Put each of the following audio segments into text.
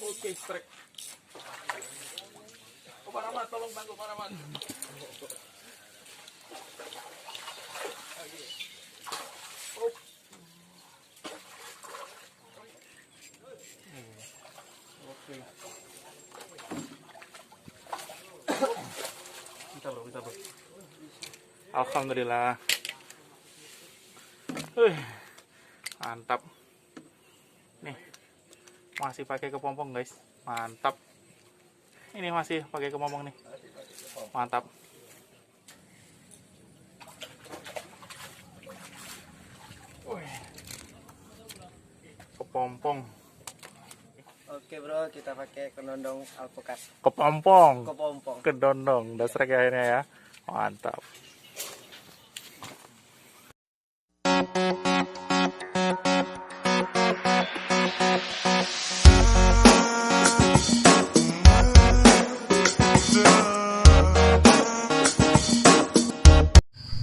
Oke, strike. Pak Rahmat, tolong bantu Pak Rahmat. Oke. Bisa bro. Alhamdulillah. Mantap. Nih, masih pakai kepompong guys. Mantap. Ini masih pakai kepompong nih. Mantap. Kepompong. Oke bro, kita pakai kedondong alpukat. Kepompong. Kepompong. Kedondong. Dasar kayaknya ya. Mantap.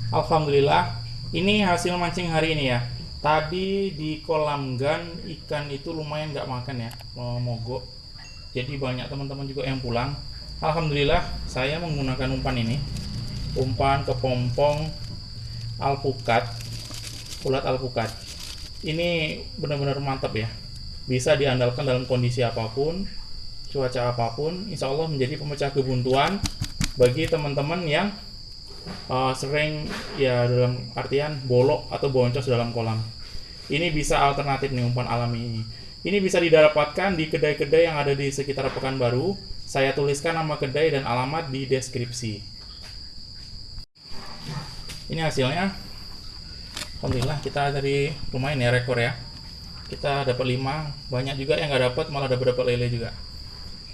Alhamdulillah, ini hasil mancing hari ini ya. Tadi di kolam gan ikan itu lumayan nggak makan ya, mogok. Jadi banyak teman-teman juga yang pulang. Alhamdulillah, saya menggunakan umpan ini, umpan kepompong alpukat, ulat alpukat. Ini benar-benar mantap ya. Bisa diandalkan dalam kondisi apapun, cuaca apapun. Insya Allah menjadi pemecah kebuntuan bagi teman-teman yang sering ya dalam artian bolok atau boncos dalam kolam. Ini bisa alternatif nih umpan alami ini. Ini bisa didapatkan di kedai-kedai yang ada di sekitar Pekanbaru. Saya tuliskan nama kedai dan alamat di deskripsi. Ini hasilnya. Alhamdulillah kita dari lumayan ya, rekor ya. Kita dapat 5, banyak juga yang nggak dapat, malah dapat lele juga.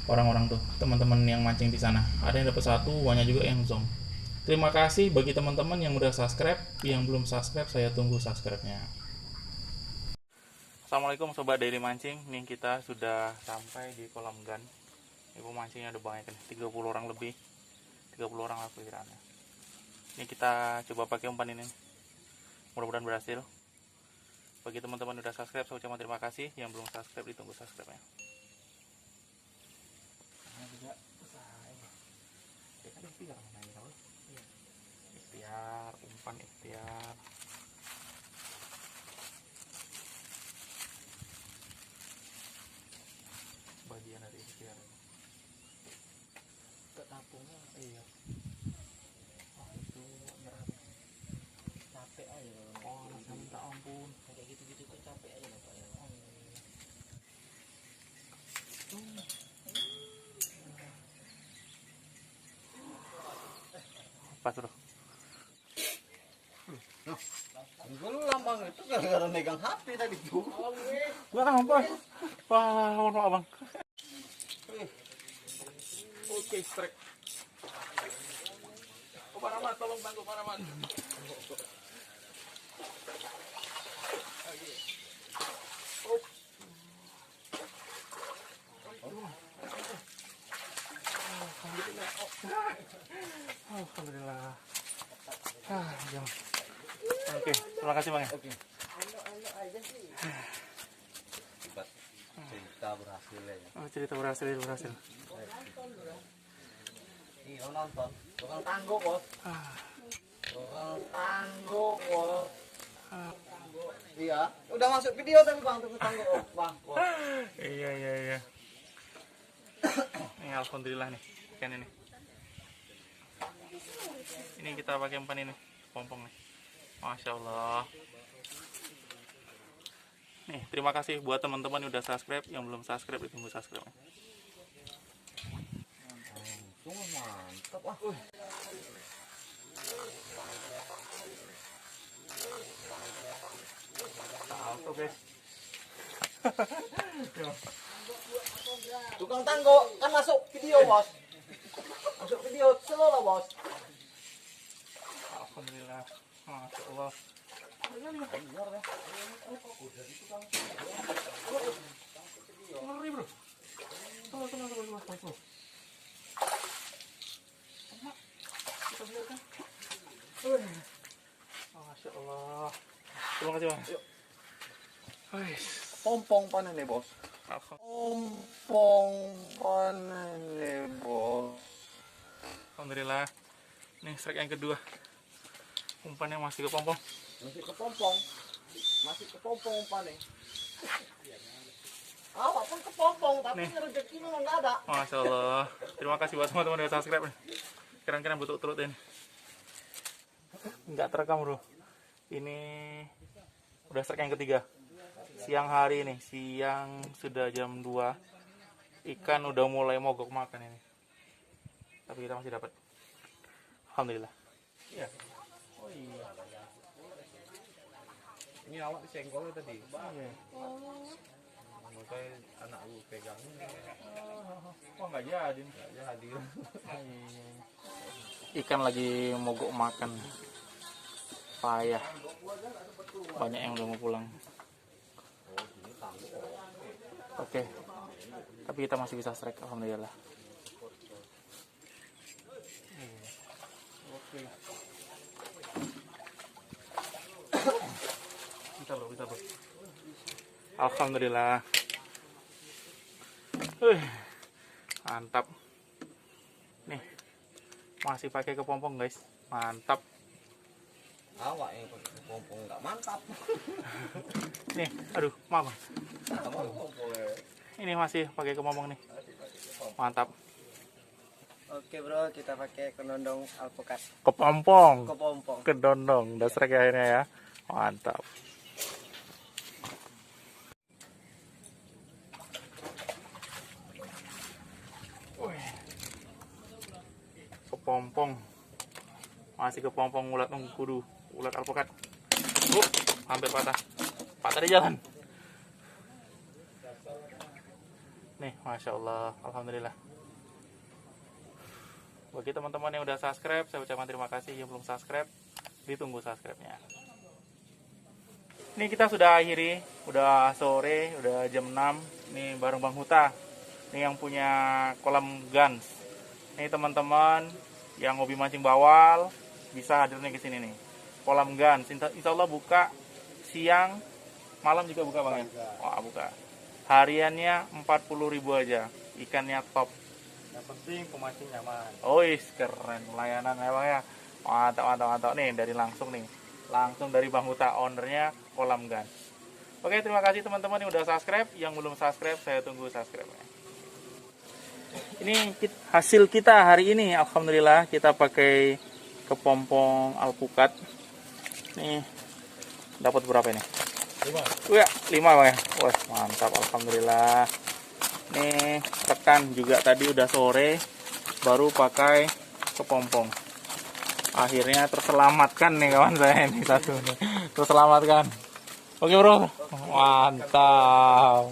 Orang-orang tuh, teman-teman yang mancing di sana. Ada yang dapat 1, banyak juga yang zong. Terima kasih bagi teman-teman yang udah subscribe. Yang belum subscribe, saya tunggu subscribe-nya. Assalamualaikum sobat daily mancing. Nih kita sudah sampai di kolam gan. Ibu mancingnya ada banyak nih, 30 orang lebih. 30 orang lah perkiraannya. Ini kita coba pakai umpan ini. Mudah-mudahan berhasil. Bagi teman-teman yang udah subscribe, saya ucapkan terima kasih. Yang belum subscribe, ditunggu subscribe-nya. Umpan ikhtiar. Bagian dari ikhtiar. Ketapungnya Iya. Oh, itu berat. capek aja. Oh, saya minta ampun. Kayak gitu-gitu tuh capek aja loh Pak ya. Pas bro. Gue lu lambang itu gara-gara megang HP tadi tuh. Gua apa? Wah, mohon maaf bang. Oke, strike. Pak Rahmat, tolong bantu Pak Rahmat. Alhamdulillah. Jam. Oke, terima kasih bang ya. Oke. Anu aja sih. Cerita berhasil ya. Oh, cerita berhasil. Iya nonton. Tukang tangguh bos. Tukang tangguh bos. Iya. Udah masuk video tapi bang tukang tangguh bang. Iya. Ini alhamdulillah nih ikan ini. Ini kita pakai umpan ini, pompong nih. Masya Allah. Nih, terima kasih buat teman-teman yang udah subscribe. Yang belum subscribe, ditunggu subscribe. Mantap ah. Salto guys. Tukang tangguh kan masuk video bos. Masuk video slow lah bos. Alhamdulillah. Masya Allah. Ngeri bro. Tuh. Kita biarkan. Masya Allah. Terima kasih bang. Pompong panen nih bos. Pompong panen bos. Alhamdulillah. Nih strike yang kedua. Umpannya masih kepompong. Masih kepompong. Masih kepompong umpannya. Awak pun kepompong, tapi rezeki memang nggak ada. Masya Allah. Terima kasih buat teman-teman yang subscribe nih. Keren-keren butuh turut ini. Nggak terekam bro. Ini udah strike yang ketiga. Siang hari nih, siang sudah jam 2. Ikan udah mulai mogok makan ini. Tapi kita masih dapat. Alhamdulillah. Iya. Oh iya. Ini awak disenggol tadi. Iya. Makanya anak lu pegang. Oh nggak jadi. Nggak jadi. Ikan lagi mogok makan. Payah. Banyak yang udah mau pulang. Oke. Tapi kita masih bisa strike, alhamdulillah. Oke. Bisa bro. Alhamdulillah. Mantap. Nih. Masih pakai kepompong guys. Mantap. Awak yang pakai kepompong nggak mantap. Nih, aduh, maaf. Ini masih pakai kepompong nih. Mantap. Oke bro, kita pakai kenondong alpukat. Kepompong. Kepompong. Kedondong. Udah strike akhirnya ya. Mantap. Kepompong. Masih kepompong ulat kudu. Ulat alpukat. Hampir patah. Patah di jalan. Nih, Masya Allah. Alhamdulillah. Bagi teman-teman yang udah subscribe, saya ucapkan terima kasih. Yang belum subscribe, ditunggu subscribe-nya. Ini kita sudah akhiri. Udah sore, udah jam 6. Nih bareng Bang Huta. Ini yang punya kolam Gans. Nih teman-teman yang hobi mancing bawal, bisa hadir nih ke sini nih. Kolam Gans. Insya Allah buka siang, malam juga buka Bang ya? Wah, buka. Hariannya 40.000 aja. Ikannya top. Yang penting pemancing nyaman. Keren layanan ya Bang ya. Mantap. Nih dari langsung dari Bang Huta, ownernya kolam Gans. Oke, terima kasih teman-teman yang udah subscribe. Yang belum subscribe, saya tunggu subscribe-nya. Ini hasil kita hari ini. Alhamdulillah kita pakai kepompong alpukat. Nih dapat berapa ini? 5 Bang ya. Wah, mantap, alhamdulillah. Nih rekan juga tadi udah sore baru pakai kepompong. Akhirnya terselamatkan nih kawan saya ini satu nih. Terselamatkan. Oke bro. Mantap.